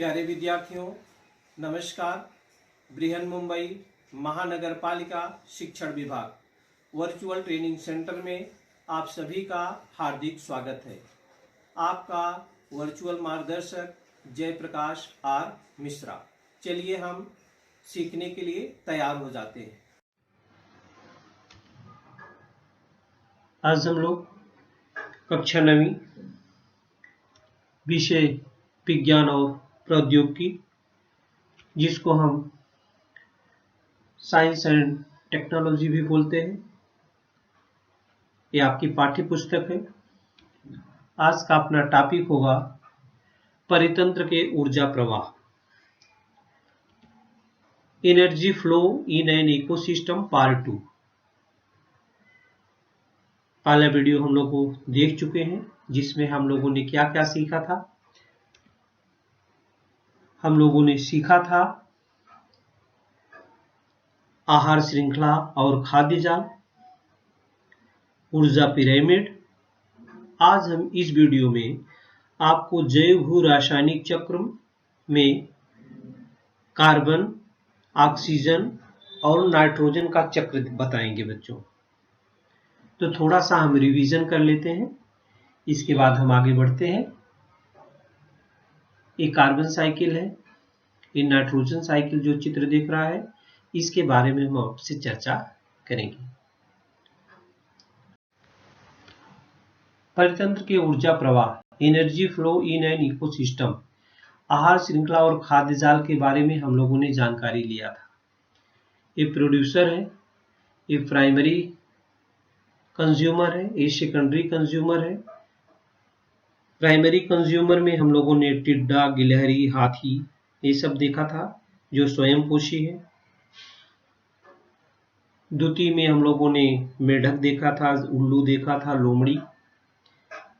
प्यारे विद्यार्थियों, नमस्कार। बृहन मुंबई महानगर पालिका शिक्षण विभाग वर्चुअल ट्रेनिंग सेंटर में आप सभी का हार्दिक स्वागत है। आपका वर्चुअल मार्गदर्शक जयप्रकाश आर मिश्रा। चलिए हम सीखने के लिए तैयार हो जाते हैं। आज हम लोग कक्षा 9वीं विषय विज्ञान और प्रौद्योगिकी, जिसको हम साइंस एंड टेक्नोलॉजी भी बोलते हैं, ये आपकी पाठ्य पुस्तक है। आज का अपना टॉपिक होगा परितंत्र के ऊर्जा प्रवाह, energy flow in an ecosystem part 2। पहला वीडियो हम लोग को देख चुके हैं, जिसमें हम लोगों ने क्या क्या सीखा था। हम लोगों ने सीखा था आहार श्रृंखला और खाद्य जाल, ऊर्जा पिरामिड। आज हम इस वीडियो में आपको जैव भू रासायनिक चक्र में कार्बन, ऑक्सीजन और नाइट्रोजन का चक्र बताएंगे बच्चों। तो थोड़ा सा हम रिवीजन कर लेते हैं, इसके बाद हम आगे बढ़ते हैं। ये कार्बन साइकिल है, ये नाइट्रोजन साइकिल जो चित्र दिख रहा है, इसके बारे में हम आपसे चर्चा करेंगे। परितंत्र के ऊर्जा प्रवाह, energy flow in an ecosystem, आहार श्रृंखला और खाद्य जाल के बारे में हम लोगों ने जानकारी लिया था। ये प्रोड्यूसर है, ये प्राइमरी कंज्यूमर है, ये सेकेंडरी कंज्यूमर है। प्राइमरी कंज्यूमर में हम लोगों ने टिड्डा, गिलहरी, हाथी ये सब देखा था जो स्वयं पोषी है। द्वितीय में हम लोगों ने मेढक देखा था, उल्लू देखा था, लोमड़ी।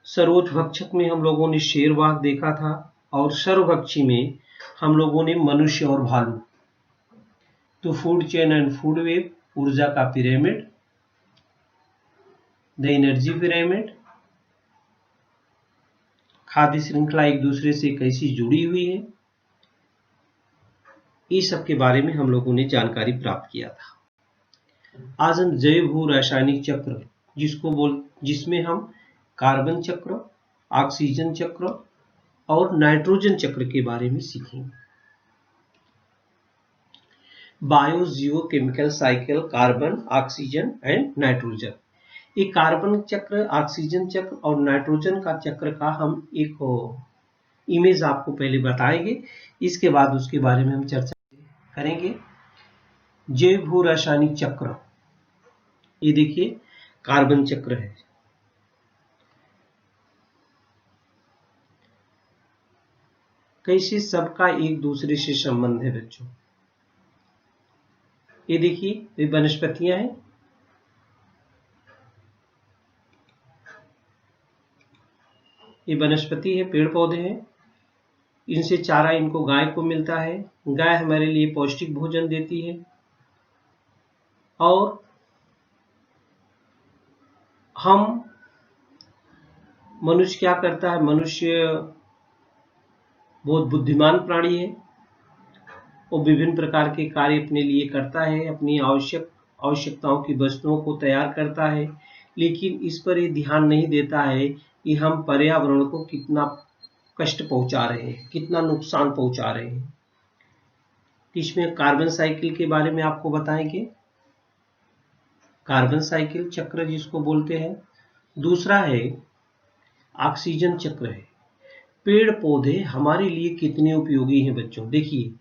सरोजभक्षक में हम लोगों ने शेरवाग देखा था, और सर्वभक्षी में हम लोगों ने मनुष्य और भालू। तो food chain and food web, ऊर्जा का पिरामिड, द एनर्जी पिरामिड, खाद्य श्रृंखला एक दूसरे से कैसी जुड़ी हुई है, इस सब के बारे में हम लोगों ने जानकारी प्राप्त किया था। आज हम जैव भू रासायनिक चक्र, जिसमें हम कार्बन चक्र, ऑक्सीजन चक्र और नाइट्रोजन चक्र के बारे में सीखेंगे। Bio geochemical cycle, carbon, oxygen and nitrogen. ये कार्बन चक्र, ऑक्सीजन चक्र और नाइट्रोजन का चक्र का हम एक इमेज आपको पहले बताएंगे, इसके बाद उसके बारे में हम चर्चा करेंगे। जैव भू रासायनिक चक्र, ये देखिए कार्बन चक्र है। कैसे सबका एक दूसरे से संबंध है बच्चों। ये देखिए, ये वनस्पतियां हैं, ये वनस्पति है, पेड़ पौधे हैं। इनसे चारा इनको गाय को मिलता है। गाय हमारे लिए पौष्टिक भोजन देती है। और हम मनुष्य क्या करता है, मनुष्य बहुत बुद्धिमान प्राणी है। वो विभिन्न प्रकार के कार्य अपने लिए करता है, अपनी आवश्यकताओं की वस्तुओं को तैयार करता है, लेकिन इस पर ये ध्यान नहीं देता है कि हम पर्यावरण को कितना कष्ट पहुंचा रहे हैं, कितना नुकसान पहुंचा रहे हैं। इसमें कार्बन साइकिल के बारे में आपको बताएंगे, कार्बन साइकिल चक्र जिसको बोलते हैं। दूसरा है ऑक्सीजन चक्र है। पेड़ पौधे हमारे लिए कितने उपयोगी हैं बच्चों। देखिए,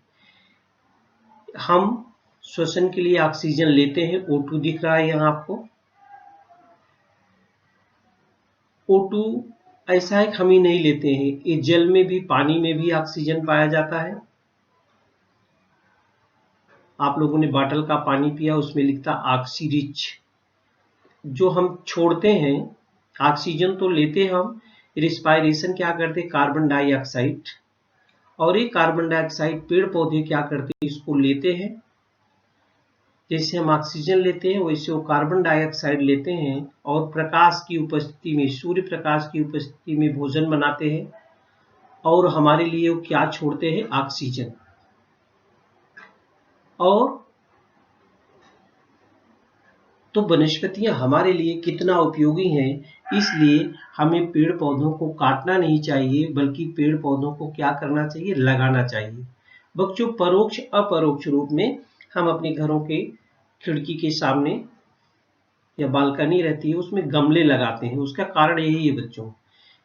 हम श्वसन के लिए ऑक्सीजन लेते हैं, O2 दिख रहा है यहाँ आपको। O2 ऐसा है कि हम ही नहीं लेते हैं, ये जल में भी, पानी में भी ऑक्सीजन पाया जाता है। आप लोगों ने बॉटल का पानी पिया, उसमें लिखता ऑक्सीरिच। जो हम छोड़ते हैं, ऑक्सीजन तो लेते हैं हम, रिस्पायरेशन क्या करते, कार्बन डाइऑक्साइड, और ये कार्बन डाइऑक्साइड पेड़ पौधे क्या करते हैं, इसको लेते हैं। जैसे हम ऑक्सीजन लेते हैं, वैसे वो कार्बन डाइऑक्साइड लेते हैं और प्रकाश की उपस्थिति में, सूर्य प्रकाश की उपस्थिति में भोजन बनाते हैं और हमारे लिए वो क्या छोड़ते हैं? ऑक्सीजन। और तो वनस्पतियां हमारे लिए कितना उपयोगी हैं, इसलिए हमें पेड़ पौधों को काटना नहीं चाहिए, बल्कि पेड़ पौधों को क्या करना चाहिए? लगाना चाहिए। बच्चों, परोक्ष अपरोक्ष रूप में हम अपने घरों के खिड़की के सामने या बालकनी रहती है उसमें गमले लगाते हैं। उसका कारण यही है बच्चों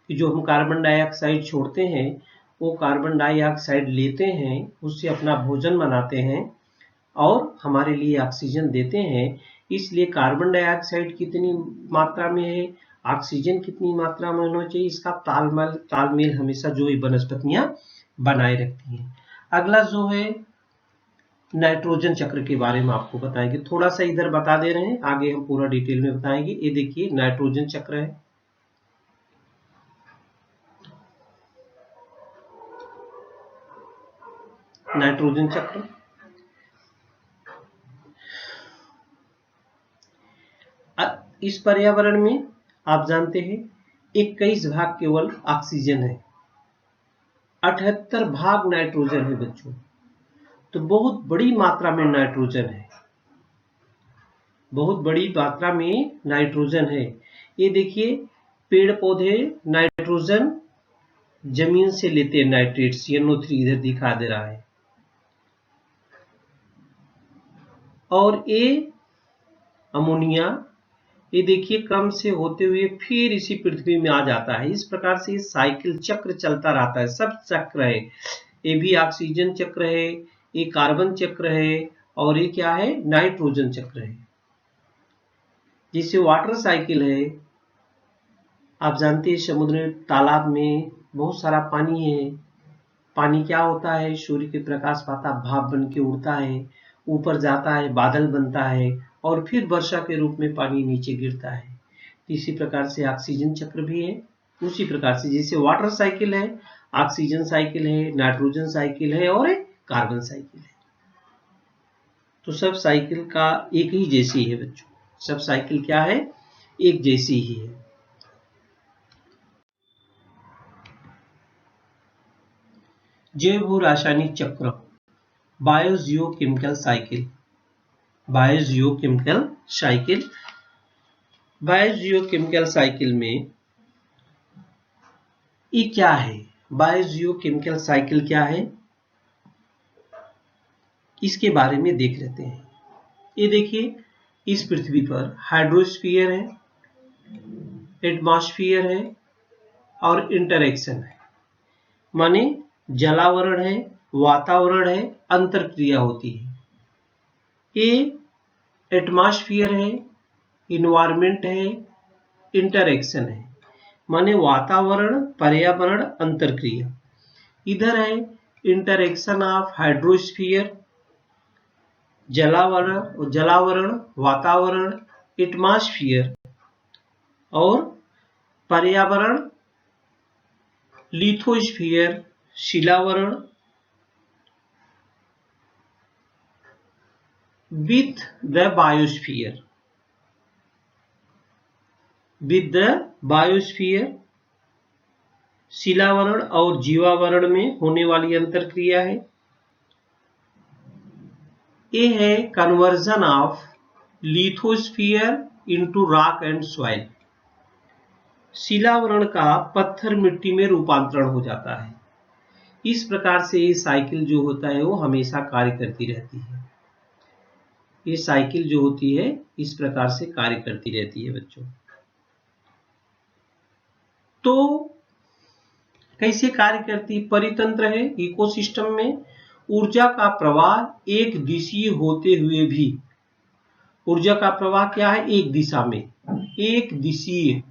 कि जो हम कार्बन डाइऑक्साइड छोड़ते हैं वो कार्बन डाइऑक्साइड लेते हैं, उससे अपना भोजन बनाते हैं और हमारे लिए ऑक्सीजन देते हैं। इसलिए कार्बन डाइऑक्साइड कितनी मात्रा में है, ऑक्सीजन कितनी मात्रा में होना चाहिए, इसका तालमेल हमेशा जो ये वनस्पतियां बनाए रखती हैं। अगला जो है नाइट्रोजन चक्र के बारे में आपको बताएंगे। थोड़ा सा इधर बता दे रहे हैं, आगे हम पूरा डिटेल में बताएंगे। ये देखिए नाइट्रोजन चक्र है। नाइट्रोजन चक्र इस पर्यावरण में आप जानते हैं 21 भाग केवल ऑक्सीजन है, 78 भाग नाइट्रोजन है बच्चों। तो बहुत बड़ी मात्रा में नाइट्रोजन है, बहुत बड़ी मात्रा में नाइट्रोजन है। ये देखिए पेड़ पौधे नाइट्रोजन जमीन से लेते हैं, नाइट्रेट्स NO3 इधर दिखा दे रहा है, और ये अमोनिया ये देखिए क्रम से होते हुए फिर इसी पृथ्वी में आ जाता है। इस प्रकार से साइकिल चक्र चलता रहता है। सब चक्र है, ये भी ऑक्सीजन चक्र है, ये कार्बन चक्र है, और ये क्या है? नाइट्रोजन चक्र है। जैसे वाटर साइकिल है, आप जानते हैं समुद्र तालाब में बहुत सारा पानी है। पानी क्या होता है? सूर्य के प्रकाश पाता भाप बन के उड़ता है, ऊपर जाता है, बादल बनता है और फिर वर्षा के रूप में पानी नीचे गिरता है। इसी प्रकार से ऑक्सीजन चक्र भी है। उसी प्रकार से जैसे वाटर साइकिल है, ऑक्सीजन साइकिल है, नाइट्रोजन साइकिल है और एक कार्बन साइकिल है। तो सब साइकिल का एक ही जैसी है बच्चों, सब साइकिल क्या है? एक जैसी ही है। जैव रासायनिक चक्र, biogeochemical cycle. Biogeochemical cycle, biogeochemical cycle में ये क्या है? बायोजियोकेमिकल साइकिल क्या है, इसके बारे में देख लेते हैं। ये देखिए इस पृथ्वी पर हाइड्रोस्फीयर है, एटमॉस्फेयर है और इंटरेक्शन है, माने जलावरण है, वातावरण है, अंतरक्रिया होती है। ये एटमॉस्फेयर है, इन्वायरमेंट है, इंटरेक्शन है, माने वातावरण, पर्यावरण, अंतरक्रिया। इधर है इंटरेक्शन ऑफ हाइड्रोस्फीयर, जलावरण, वातावरण, एटमॉस्फेयर, और पर्यावरण, लिथोस्फीयर, शिलावरण, विथ द बायोस्फीयर, शिलावरण और जीवावरण में होने वाली अंतरक्रिया है। ये है conversion of lithosphere into rock and soil. शिलावरण का पत्थर मिट्टी में रूपांतरण हो जाता है। इस प्रकार से ये साइकिल जो होता है वो हमेशा कार्य करती रहती है। ये साइकिल जो होती है इस प्रकार से कार्य करती रहती है बच्चों। तो कैसे कार्य करती? परितंत्र है इकोसिस्टम में। ऊर्जा का प्रवाह एक दिशीय होते हुए भी, ऊर्जा का प्रवाह क्या है? एक दिशा में, एक दिशीय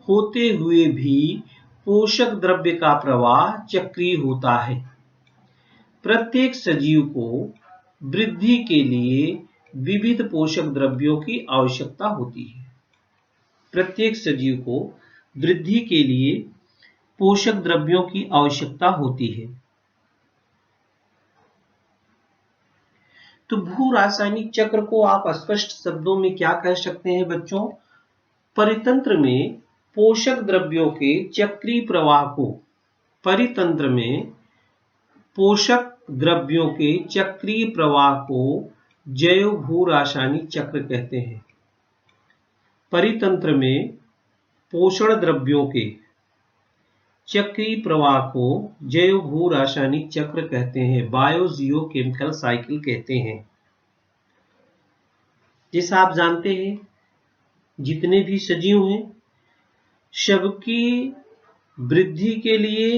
होते हुए भी पोषक द्रव्य का प्रवाह चक्रीय होता है। प्रत्येक सजीव को वृद्धि के लिए विविध पोषक द्रव्यों की आवश्यकता होती है। प्रत्येक सजीव को वृद्धि के लिए पोषक द्रव्यों की आवश्यकता होती है। तो भू रासायनिक चक्र को आप स्पष्ट शब्दों में क्या कह सकते हैं बच्चों? परितंत्र में पोषक द्रव्यों के चक्रीय प्रवाह को परितंत्र में पोषक द्रव्यों के चक्रीय प्रवाह को जैव भू रासायनिक चक्र कहते हैं। परितंत्र में पोषण द्रव्यों के चक्रीय प्रवाह को जैव भू रासायनिक चक्र कहते हैं, बायोजियोकेमिकल साइकिल कहते हैं। जैसा आप जानते हैं, जितने भी सजीव हैं सबकी वृद्धि के लिए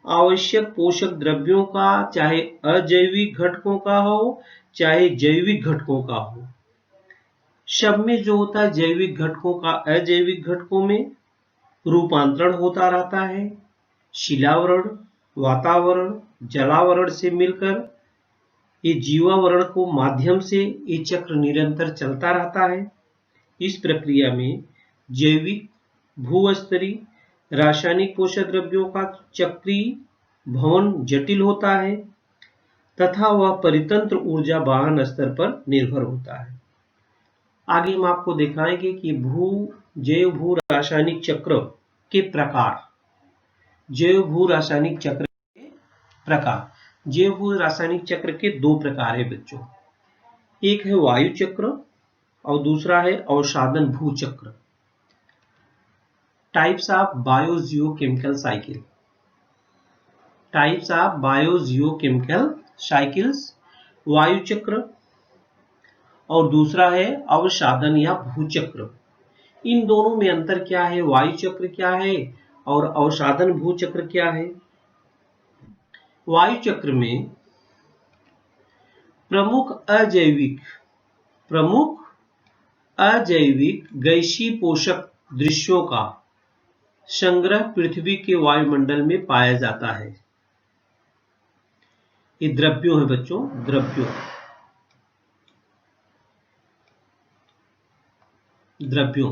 आवश्यक पोषक द्रव्यों का, चाहे अजैविक घटकों का हो चाहे जैविक घटकों का हो, सब में जो होता है जैविक घटकों का अजैविक घटकों में रूपांतरण होता रहता है। शिलावरण, वातावरण, जलावरण से मिलकर ये जीवावरण को माध्यम से ये चक्र निरंतर चलता रहता है। इस प्रक्रिया में जैविक, भूस्तरीय, रासायनिक पोषक द्रव्यों का चक्रीय भवन जटिल होता है तथा वह परितंत्र ऊर्जा वाहन स्तर पर निर्भर होता है। आगे हम आपको दिखाएंगे कि जैव भू रासायनिक चक्र के प्रकार। जैव भू रासायनिक चक्र के प्रकार। जैव भू रासायनिक चक्र के दो प्रकार है बच्चों, एक है वायु चक्र और दूसरा है अवसादन भू चक्र। Types of biogeochemical cycle. Types of biogeochemical cycles, वायु चक्र और दूसरा है अवसादन या भूचक्र। इन दोनों में अंतर क्या है? वायु चक्र क्या है और अवसादन भूचक्र क्या है? वायु चक्र में प्रमुख अजैविक गैसीय पोषक दृश्यों का संग्रह पृथ्वी के वायुमंडल में पाया जाता है। ये द्रव्यों है बच्चों, द्रव्यों।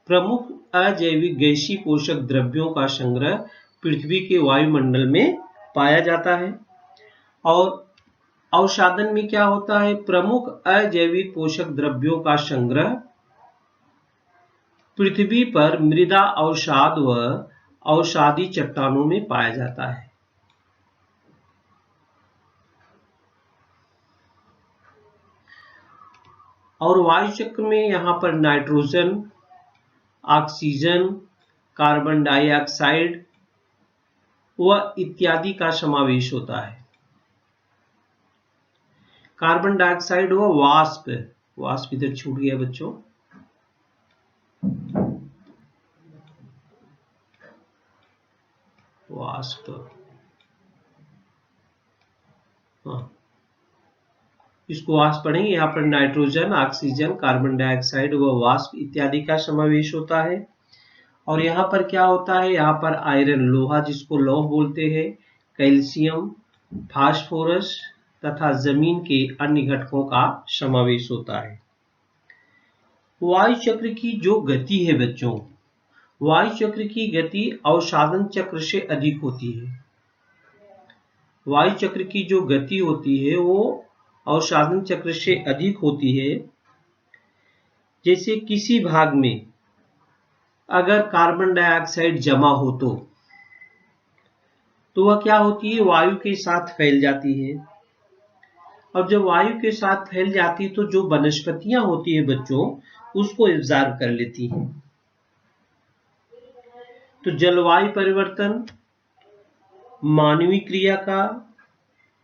प्रमुख अजैविक गैसीय पोषक द्रव्यों का संग्रह पृथ्वी के वायुमंडल में पाया जाता है। और अवसादन में क्या होता है? प्रमुख अजैविक पोषक द्रव्यों का संग्रह पृथ्वी पर मृदा अवसाद व अवसादी चट्टानों में पाया जाता है। और वायु चक्र में यहाँ पर नाइट्रोजन, ऑक्सीजन, कार्बन डाइऑक्साइड व इत्यादि का समावेश होता है। कार्बन डाइऑक्साइड व वाष्प इधर छूट गया बच्चों। वाष्प, इसको वाष्प पढ़ेंगे। यहाँ पर नाइट्रोजन, ऑक्सीजन, कार्बन डाइऑक्साइड व वाष्प इत्यादि का समावेश होता है। और यहाँ पर क्या होता है? यहाँ पर आयरन, लोहा जिसको लौह बोलते हैं, कैल्शियम, फास्फोरस तथा जमीन के अन्य घटकों का समावेश होता है। वायु चक्र की जो गति है बच्चों, वायु चक्र की गति अवसादन चक्र से अधिक होती है। वायु चक्र की जो गति होती है वो अवसादन चक्र से अधिक होती है। जैसे किसी भाग में अगर कार्बन डाइऑक्साइड जमा हो तो वह क्या होती है? वायु के साथ फैल जाती है। और जब वायु के साथ फैल जाती है तो जो वनस्पतियां होती है बच्चों उसको एब्जॉर्ब कर लेती हैं। तो जलवायु परिवर्तन, मानवीय क्रिया का,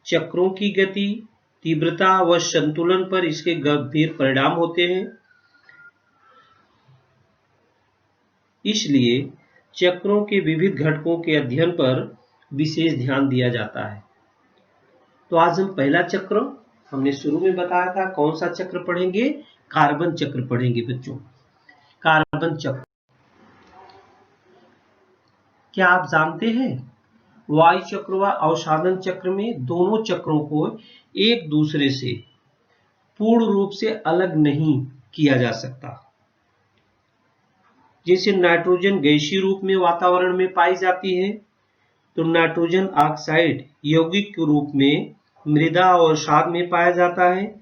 चक्रों की गति, तीव्रता व संतुलन पर इसके गंभीर परिणाम होते हैं। इसलिए चक्रों के विविध घटकों के अध्ययन पर विशेष ध्यान दिया जाता है। तो आज हम पहला चक्र, हमने शुरू में बताया था कौन सा चक्र पढ़ेंगे? कार्बन चक्र पढ़ेंगे बच्चों। कार्बन चक्र। क्या आप जानते हैं वायु चक्र व अवसादन चक्र में दोनों चक्रों को एक दूसरे से पूर्ण रूप से अलग नहीं किया जा सकता। जैसे नाइट्रोजन गैसीय रूप में वातावरण में पाई जाती है तो नाइट्रोजन ऑक्साइड यौगिक रूप में मृदा और अवसाद में पाया जाता है।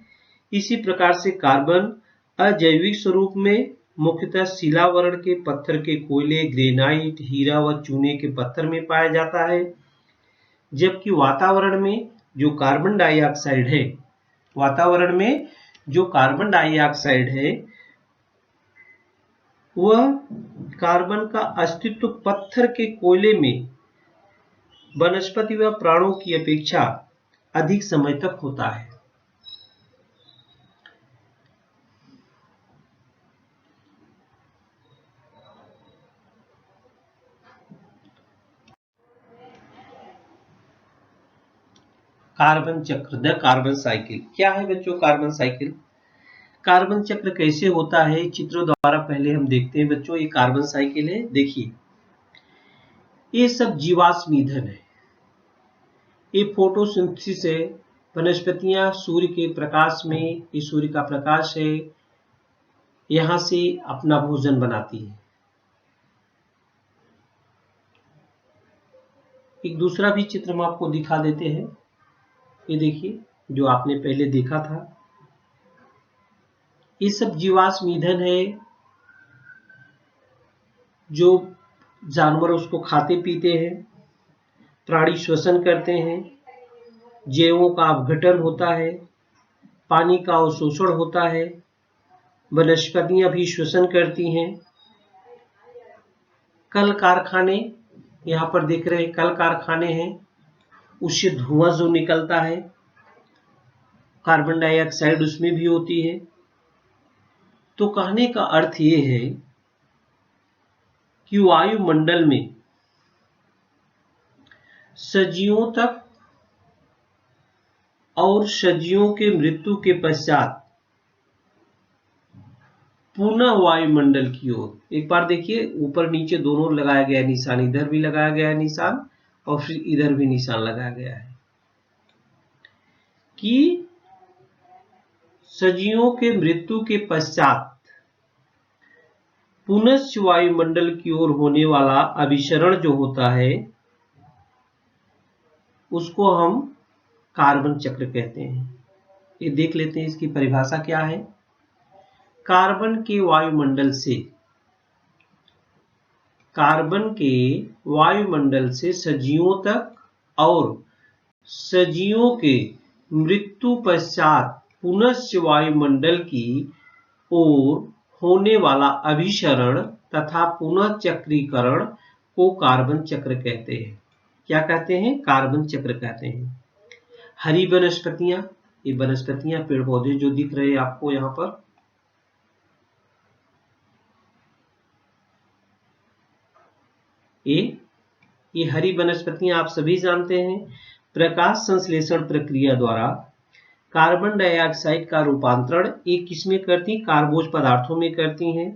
इसी प्रकार से कार्बन अजैविक स्वरूप में मुख्यतः शिलावरण के पत्थर के कोयले, ग्रेनाइट, हीरा व चूने के पत्थर में पाया जाता है। जबकि वातावरण में जो कार्बन डाइऑक्साइड है, वातावरण में जो कार्बन डाइऑक्साइड है वह कार्बन का अस्तित्व पत्थर के कोयले में वनस्पति व प्राणों की अपेक्षा अधिक समय तक होता है। कार्बन चक्र, द कार्बन साइकिल। क्या है बच्चों कार्बन साइकिल? कार्बन चक्र कैसे होता है, चित्रों द्वारा पहले हम देखते हैं बच्चों। ये कार्बन साइकिल है, देखिए ये सब जीवाश्म ईंधन है। ये फोटोसिंथेसिस है, वनस्पतियां सूर्य के प्रकाश में, ये सूर्य का प्रकाश है, यहां से अपना भोजन बनाती है। एक दूसरा भी चित्र हम आपको दिखा देते हैं। ये देखिए जो आपने पहले देखा था, ये सब जीवाश्म ईंधन है जो जानवर उसको खाते पीते हैं, प्राणी श्वसन करते हैं, जैवों का अपघटन होता है, पानी का अवशोषण होता है, वनस्पतियां भी श्वसन करती हैं। कल कारखाने, यहाँ पर देख रहे हैं कल कारखाने हैं, उससे धुआं जो निकलता है, कार्बन डाइऑक्साइड उसमें भी होती है। तो कहने का अर्थ ये है कि वायुमंडल में सजियों तक और सजियों के मृत्यु के पश्चात पुनः वायुमंडल की ओर, एक बार देखिए ऊपर नीचे दोनों लगाया गया है निशान, इधर भी लगाया गया है निशान और फिर इधर भी निशान लगाया गया है कि सजियों के मृत्यु के पश्चात पुनः वायुमंडल की ओर होने वाला अभिसरण जो होता है उसको हम कार्बन चक्र कहते हैं। ये देख लेते हैं इसकी परिभाषा क्या है। कार्बन के वायुमंडल से सजियों तक और सजियों के मृत्यु पश्चात पुनः वायुमंडल की ओर होने वाला अभिसरण तथा पुनः चक्रीकरण को कार्बन चक्र कहते हैं। क्या कहते हैं? कार्बन चक्र कहते हैं। हरी वनस्पतियां, ये वनस्पतियां पेड़ पौधे जो दिख रहे हैं आपको यहाँ पर, ये हरी वनस्पतियां आप सभी जानते हैं प्रकाश संश्लेषण प्रक्रिया द्वारा कार्बन डाइऑक्साइड का रूपांतरण एक किसमें करती? कार्बोज पदार्थों में करती हैं।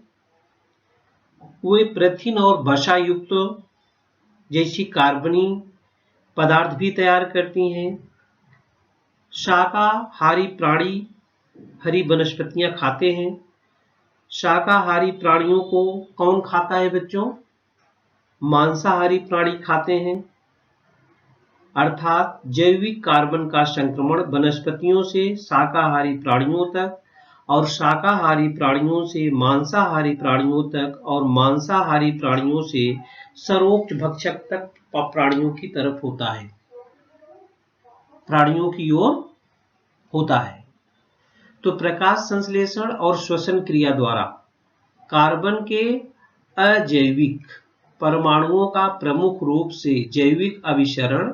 वे प्रथिन और वसा युक्त जैसी कार्बनिक पदार्थ भी तैयार करती हैं। शाकाहारी प्राणी हरी वनस्पतियां खाते हैं। शाकाहारी प्राणियों को कौन खाता है बच्चों? मांसाहारी प्राणी खाते हैं। अर्थात जैविक कार्बन का संक्रमण वनस्पतियों से शाकाहारी प्राणियों तक और शाकाहारी प्राणियों से मांसाहारी प्राणियों तक और मांसाहारी प्राणियों से सरोक्ष भक्षक तक प्राणियों की तरफ होता है, प्राणियों की ओर होता है। तो प्रकाश संश्लेषण और श्वसन क्रिया द्वारा कार्बन के अजैविक परमाणुओं का प्रमुख रूप से जैविक अभिसरण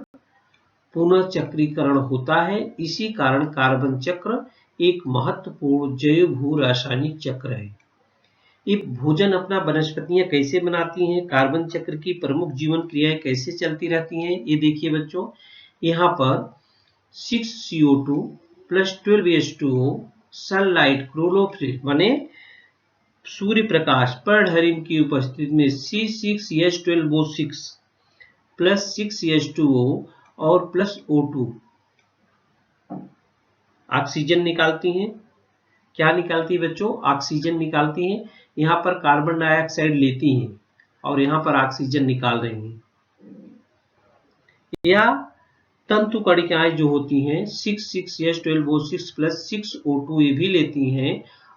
पुनः चक्रीकरण होता है। इसी कारण कार्बन चक्र एक महत्वपूर्ण जैव भू रासायनिक चक्र है। ये भोजन अपना वनस्पतियां कैसे बनाती हैं, कार्बन चक्र की प्रमुख जीवन क्रियाएं कैसे चलती रहती हैं, ये देखिए बच्चों। यहाँ पर 6CO2 + 12H2O सनलाइट क्लोरोफिल माने सूर्य प्रकाश पर्णहरिण की उपस्थिति में C6H12O6 + 6H2O और +O2 ऑक्सीजन निकालती हैं। क्या निकालती है बच्चों? ऑक्सीजन निकालती हैं। यहाँ पर कार्बन डाइऑक्साइड लेती हैं और यहाँ पर ऑक्सीजन निकाल रही हैं। या तंतु कणिकाएं जो होती हैं 6H12O6 + 6O2 ये भी लेती हैं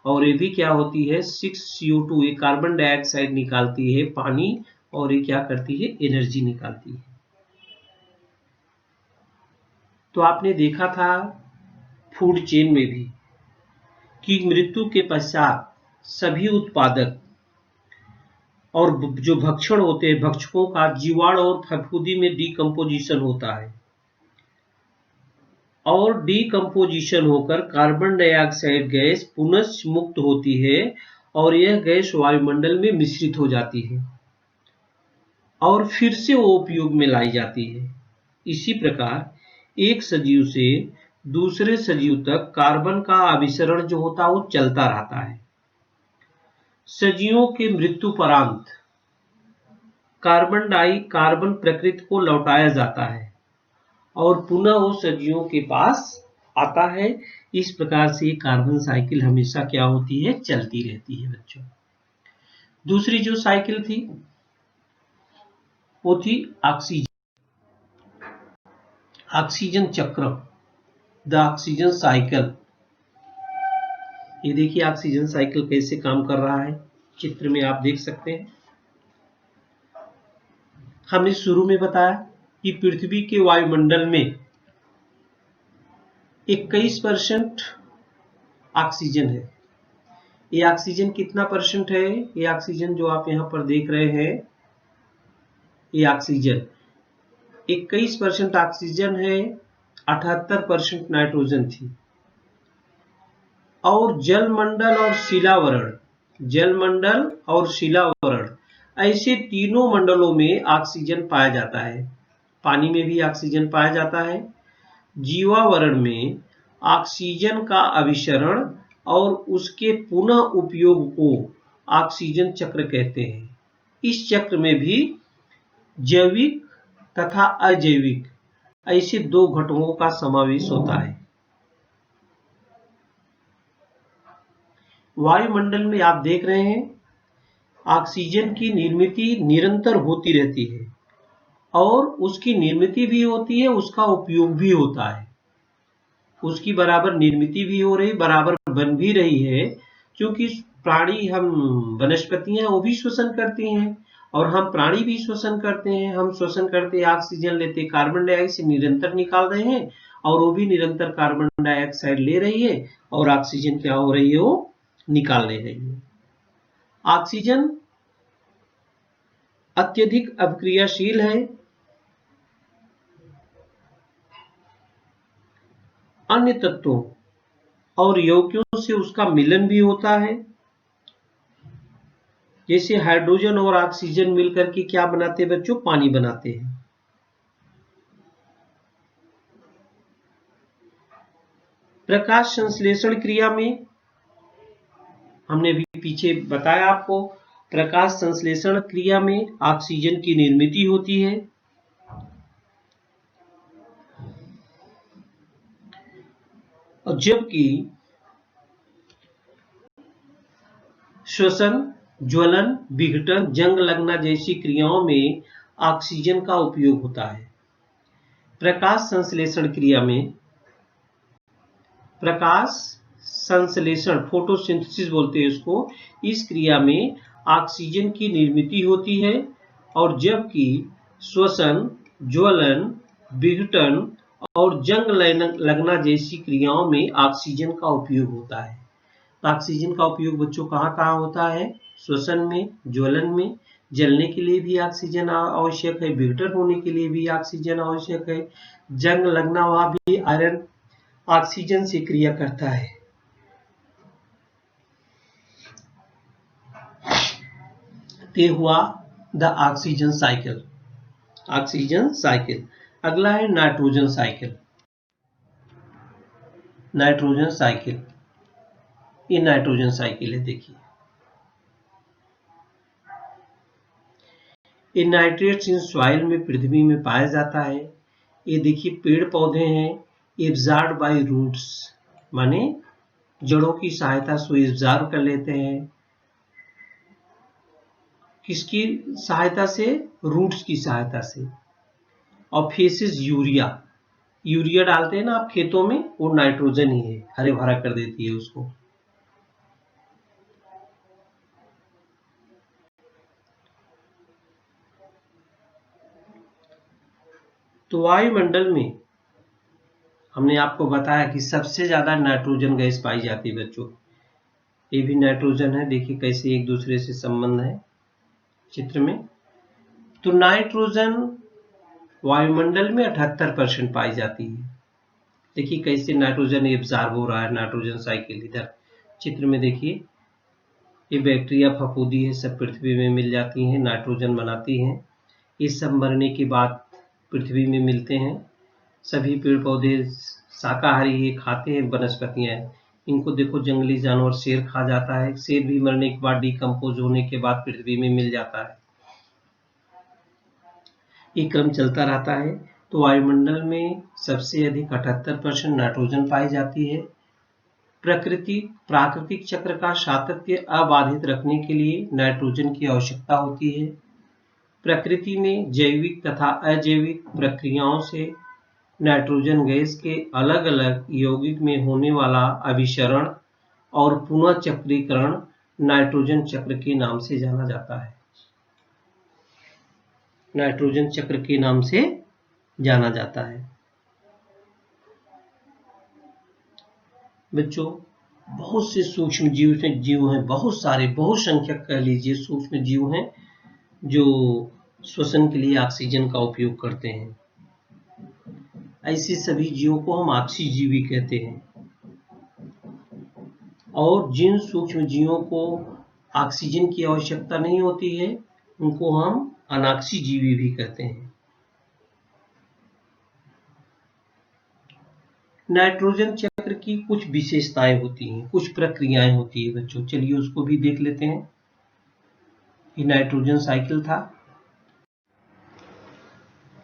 और ये भी क्या होती है 6CO2, ये कार्बन डाइऑक्साइड निकालती है पानी, और ये क्या करती है एनर्जी निकालती है। तो आपने देखा था फूड चेन में भी कि मृत्यु के पश्चात सभी उत्पादक और जो भक्षण होते हैं, भक्षकों का जीवाणु और फफूंदी में डिकम्पोजिशन होता है, और डिकम्पोजिशन होकर कार्बन डाइऑक्साइड गैस पुनः मुक्त होती है, और यह गैस वायुमंडल में मिश्रित हो जाती है और फिर से वो उपयोग में लाई जाती है। इसी प्रकार एक सजीव से दूसरे सजीव तक कार्बन का अभिसरण जो होता है वो चलता रहता है। सजीवों के मृत्युपरांत कार्बन प्रकृति को लौटाया जाता है और पुनः वो सजीवों के पास आता है। इस प्रकार से कार्बन साइकिल हमेशा क्या होती है, चलती रहती है बच्चों। दूसरी जो साइकिल थी वो थी ऑक्सीजन चक्र, द ऑक्सीजन साइकिल। ये देखिए ऑक्सीजन साइकिल कैसे काम कर रहा है, चित्र में आप देख सकते हैं। हमने शुरू में बताया कि पृथ्वी के वायुमंडल में 21% ऑक्सीजन है। ये ऑक्सीजन कितना परसेंट है, ये ऑक्सीजन जो आप यहाँ पर देख रहे हैं, ये ऑक्सीजन 21% ऑक्सीजन है, 78% नाइट्रोजन थी। और जलमंडल और शिलावरण ऐसे तीनों मंडलों में ऑक्सीजन पाया जाता है। पानी में भी ऑक्सीजन पाया जाता है। जीवावरण में ऑक्सीजन का अभिसरण और उसके पुनः उपयोग को ऑक्सीजन चक्र कहते हैं। इस चक्र में भी जैविक तथा अजैविक ऐसे दो घटकों का समावेश होता है। वायुमंडल में आप देख रहे हैं ऑक्सीजन की निर्मित निरंतर होती रहती है, और उसकी निर्मित भी होती है, उसका उपयोग भी होता है। उसकी बराबर निर्मित भी हो रही, बराबर बन भी रही है, क्योंकि प्राणी, हम वनस्पति हैं, वो भी श्वसन करती हैं, और हम प्राणी भी श्वसन करते हैं। हम श्वसन करते ऑक्सीजन लेते, कार्बन डाइऑक्साइड निरंतर निकाल रहे हैं, और वो भी निरंतर कार्बन डाइऑक्साइड ले रही है, और ऑक्सीजन क्या हो रही है, वो निकाल ले रही है। ऑक्सीजन अत्यधिक अभिक्रियाशील है। अन्य तत्वों और यौगिकों से उसका मिलन भी होता है। जैसे हाइड्रोजन और ऑक्सीजन मिलकर के क्या बनाते हैं बच्चों, पानी बनाते हैं। प्रकाश संश्लेषण क्रिया में हमने भी पीछे बताया आपको, प्रकाश संश्लेषण क्रिया में ऑक्सीजन की निर्मित होती है। और जबकि श्वसन, ज्वलन, विघटन, जंग लगना जैसी क्रियाओं में ऑक्सीजन का उपयोग होता है। प्रकाश संश्लेषण क्रिया में, प्रकाश संश्लेषण फोटोसिंथेसिस बोलते हैं इसको, इस क्रिया में ऑक्सीजन की निर्मित होती है, और जबकि श्वसन, ज्वलन, विघटन और जंग लगना जैसी क्रियाओं में ऑक्सीजन का उपयोग होता है। तो ऑक्सीजन का उपयोग बच्चों कहाँ कहाँ होता है, श्वसन में, ज्वलन में, जलने के लिए भी ऑक्सीजन आवश्यक है, विघटन होने के लिए भी ऑक्सीजन आवश्यक है, जंग लगना वहाँ भी आयरन ऑक्सीजन से क्रिया करता है। ये हुआ the oxygen cycle. Oxygen cycle. अगला है नाइट्रोजन साइकिल। नाइट्रोजन साइकिल, ये नाइट्रोजन साइकिल है। देखिए ये नाइट्रेट्स इन सॉइल में पृथ्वी में पाया जाता है। ये देखिए पेड़ पौधे हैं, एब्जॉर्ब्ड बाय रूट्स, माने जड़ों की सहायता से एब्जॉर्ब कर लेते हैं। किसकी सहायता से, रूट्स की सहायता से। और फेसेस यूरिया डालते हैं ना आप खेतों में, वो नाइट्रोजन ही है, हरे भरा कर देती है उसको। तो वायुमंडल में हमने आपको बताया कि सबसे ज्यादा नाइट्रोजन गैस पाई जाती है बच्चों। ये भी नाइट्रोजन है, देखिए कैसे एक दूसरे से संबंध है चित्र में। तो नाइट्रोजन वायुमंडल में 78% पाई जाती है। देखिए कैसे नाइट्रोजन एब्जॉर्ब हो रहा है, नाइट्रोजन साइकिल इधर चित्र में देखिए। ये बैक्टीरिया फफूंदी है, सब पृथ्वी में मिल जाती हैं, नाइट्रोजन बनाती हैं। ये सब मरने के बाद पृथ्वी में मिलते हैं। सभी पेड़ पौधे शाकाहारी ये खाते हैं, वनस्पतियां। इनको देखो जंगली जानवर शेर खा जाता है, शेर भी मरने के बाद डिकम्पोज होने के बाद पृथ्वी में मिल जाता है। ये क्रम चलता रहता है। तो वायुमंडल में सबसे अधिक 78% नाइट्रोजन पाई जाती है। प्राकृतिक चक्र का सातत्य अबाधित रखने के लिए नाइट्रोजन की आवश्यकता होती है। प्रकृति में जैविक तथा अजैविक प्रक्रियाओं से नाइट्रोजन गैस के अलग अलग यौगिक में होने वाला अभिसरण और पुनः चक्रीकरण नाइट्रोजन चक्र के नाम से जाना जाता है। नाइट्रोजन चक्र के नाम से जाना जाता है। बच्चों, बहुत से सूक्ष्म जीव हैं, बहुत सारे, बहुसंख्यक कह लीजिए सूक्ष्म जीव हैं जो श्वसन के लिए ऑक्सीजन का उपयोग करते हैं। ऐसे सभी जीवों को हम ऑक्सीजीवी कहते हैं। और जिन सूक्ष्म जीवों को ऑक्सीजन की आवश्यकता नहीं होती है उनको हम अनॉक्सीजीवी भी कहते हैं। नाइट्रोजन चक्र की कुछ विशेषताएं होती हैं, कुछ प्रक्रियाएं होती है बच्चों, चलिए उसको भी देख लेते हैं। ये नाइट्रोजन साइकिल था।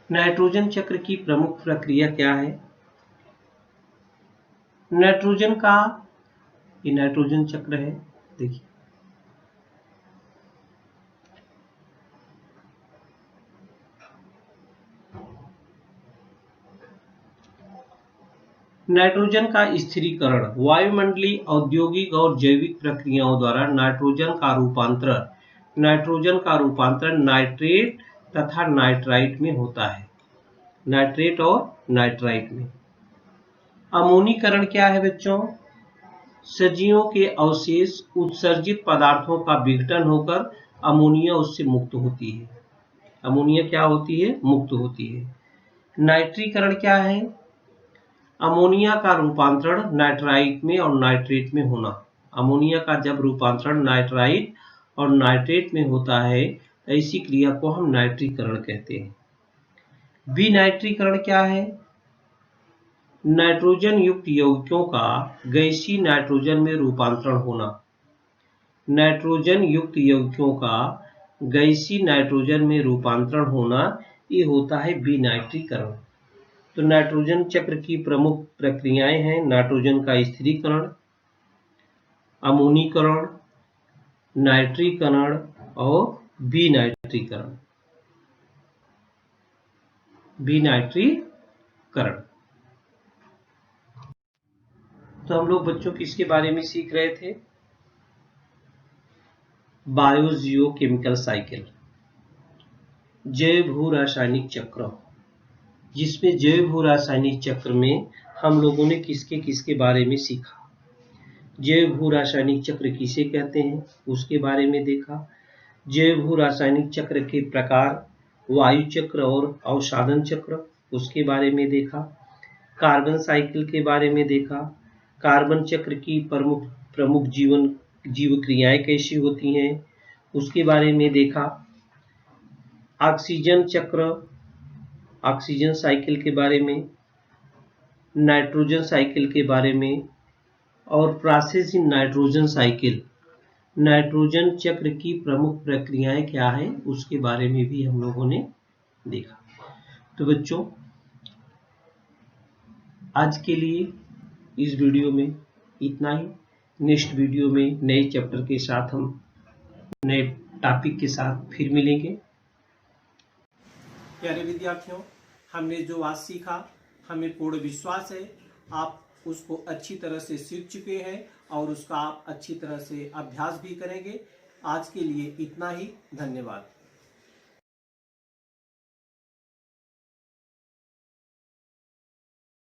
नाइट्रोजन चक्र की प्रमुख प्रक्रिया क्या है? नाइट्रोजन का ये नाइट्रोजन चक्र है, देखिए नाइट्रोजन का स्थिरीकरण वायुमंडलीय, औद्योगिक और जैविक प्रक्रियाओं द्वारा नाइट्रोजन का रूपांतरण नाइट्रेट तथा नाइट्राइट में होता है। नाइट्रेट और नाइट्राइट में। अमोनीकरण क्या है बच्चों? सजीवों के अवशेष उत्सर्जित पदार्थों का विघटन होकर अमोनिया उससे मुक्त होती है। अमोनिया क्या होती है? मुक्त होती है। नाइट्रीकरण क्या है? अमोनिया का रूपांतरण नाइट्राइट में और नाइट्रेट में होना। अमोनिया का जब रूपांतरण नाइट्राइट और नाइट्रेट में होता है, ऐसी क्रिया को हम नाइट्रीकरण कहते हैं। विनाइट्रीकरण क्या है? नाइट्रोजन युक्त यौगिकों का गैसीय नाइट्रोजन में रूपांतरण होना। नाइट्रोजन युक्त यौगिकों का गैसीय नाइट्रोजन में रूपांतरण होना, ये होता है विनाइट्रीकरण। तो नाइट्रोजन चक्र की प्रमुख प्रक्रियाएं हैं नाइट्रोजन का स्थिरीकरण, अमोनीकरण, नाइट्रीकरण और विनाइट्रीकरण। तो हम लोग बच्चों किसके बारे में सीख रहे थे? बायोजियोकेमिकल साइकिल, जैव भू रासायनिक चक्र, जिसमें जैव भू रासायनिक चक्र में हम लोगों ने किसके बारे में सीखा। जैव भू रासायनिक चक्र किसे कहते हैं उसके बारे में देखा। जैव भू रासायनिक चक्र के प्रकार, वायु चक्र और अवसादन चक्र, उसके बारे में देखा। कार्बन साइकिल के बारे में देखा। कार्बन चक्र की प्रमुख जीव क्रियाएं कैसी होती हैं उसके बारे में देखा। ऑक्सीजन चक्र, ऑक्सीजन साइकिल के बारे में, नाइट्रोजन साइकिल के बारे में, और process in nitrogen cycle, nitrogen चक्र की प्रमुख प्रक्रियाएं क्या है उसके बारे में भी हम लोगों ने देखा। तो बच्चों, आज के लिए इस वीडियो में इतना ही। नेक्स्ट वीडियो में नए चैप्टर के साथ हम नए टॉपिक के साथ फिर मिलेंगे। प्यारे विद्यार्थियों, हमने जो आज सीखा, हमें पूर्ण विश्वास है आप उसको अच्छी तरह से सीख चुके हैं और उसका आप अच्छी तरह से अभ्यास भी करेंगे। आज के लिए इतना ही। धन्यवाद।